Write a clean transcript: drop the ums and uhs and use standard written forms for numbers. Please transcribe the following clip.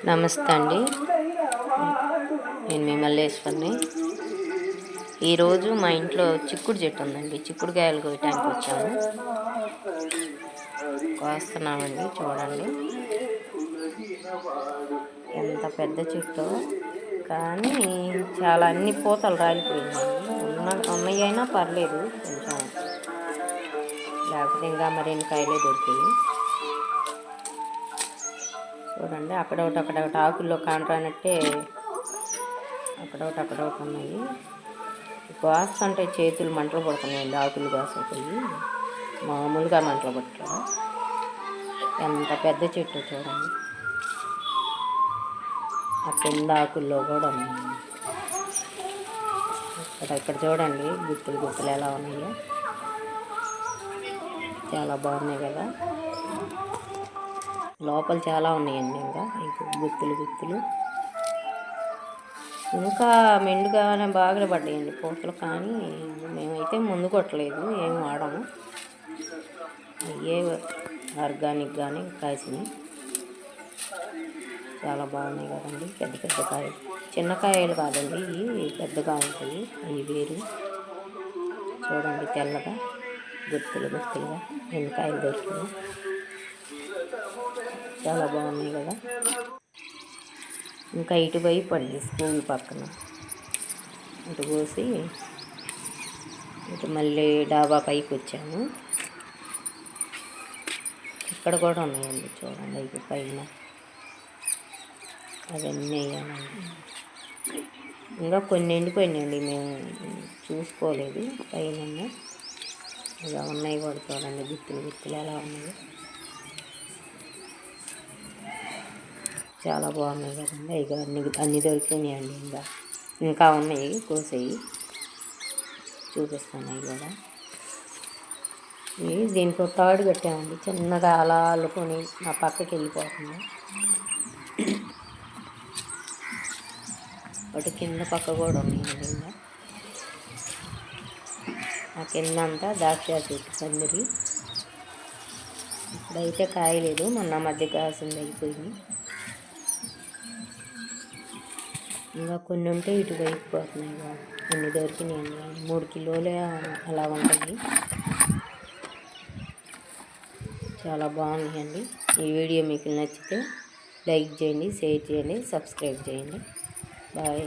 నమస్తే అండి, నేను మీ మల్లేశ్వర్ని. ఈరోజు మా ఇంట్లో చిక్కుడు చెట్టు ఉందండి. చిక్కుడుకాయలు కోయటానికి వచ్చాము. కోస్తున్నామండి. చూడండి ఎంత పెద్ద చెట్టు, కానీ చాలా అన్ని పూతలు రాలిపోయిందండి. ఉన్నాయైనా పర్లేదు, కొంచెం లేకపోతే ఇంకా మరిన్ని కాయలే దొరికాయి. చూడండి, అక్కడొకటి ఆకుల్లో కానరానట్టే అక్కడొకటి ఉన్నాయి. కోస్తుంటే చేతులు మంటలు పడుతున్నాయండి. ఆకులు కోసపోయి మామూలుగా మంటలు పట్టరా. ఎంత పెద్ద చెట్టు చూడండి. ఆ కింద ఆకుల్లో కూడా ఉన్నాయి. ఇక్కడ చూడండి, గుత్తులు ఎలా ఉన్నాయో, చాలా బాగున్నాయి కదా. లోపల చాలా ఉన్నాయండి. ఇంకా గుత్తులు ఇంకా మెండుగానే బాగా పడ్డాయండి పూతలు. కానీ మేమైతే ముందు కొట్టలేదు, ఏమి వాడము. అయ్యే ఆర్గానిక్ కానీ కాసినాయి. చాలా బాగున్నాయి కదండి. పెద్ద కాయలు, చిన్న కాయలు కాదండి, ఇవి పెద్దగా ఉంటాయి. అవి వేరు. చూడండి, తెల్లగా గుత్తులుగా ఎన్ని కాయలు దొరికినాయి. చాలా బాగున్నాయి కదా. ఇంకా ఇటువైపు అండి, స్కూల్ పక్కన ఇటు కోసి ఇటు మళ్ళీ డాబా పైకి వచ్చాము. ఇక్కడ కూడా ఉన్నాయండి. చూడండి, ఇటు పైన అవన్నీ వేయాలండి. ఇంకా కొన్ని ఎండిపోయినాయండి, మేము చూసుకోలేదు. పైన ఇలా ఉన్నాయి కూడా. చూడండి, గుత్తులు ఎలా ఉన్నాయి. చాలా బాగున్నాయి కదండి. ఇక అన్ని దొరికినాయండి. ఇంకా ఉన్నాయి, కోసేవి చూపిస్తాను. అవి కూడా దీనికి ఒక తాడు కట్టామండి. చిన్నగా అలా అల్లుకొని నా పక్కకి వెళ్ళిపోతుంది. ఒకటి కింద పక్క కూడా ఉన్నాయండి. ఆ కింద అంతా ద్రాక్ష చెట్టు పందిరి. ఇప్పుడైతే కాయలేదు, మొన్న మధ్య కాసింది అయిపోయింది. ఇంకా కొన్ని ఉంటే ఇటువైపు పోతున్నాయి. అన్ని దొరికినాయండి. 3 కిలోలే అలా ఉంటుంది. చాలా బాగున్నాయండి. ఈ వీడియో మీకు నచ్చితే లైక్ చేయండి, షేర్ చేయండి, సబ్స్క్రైబ్ చేయండి. బాయ్.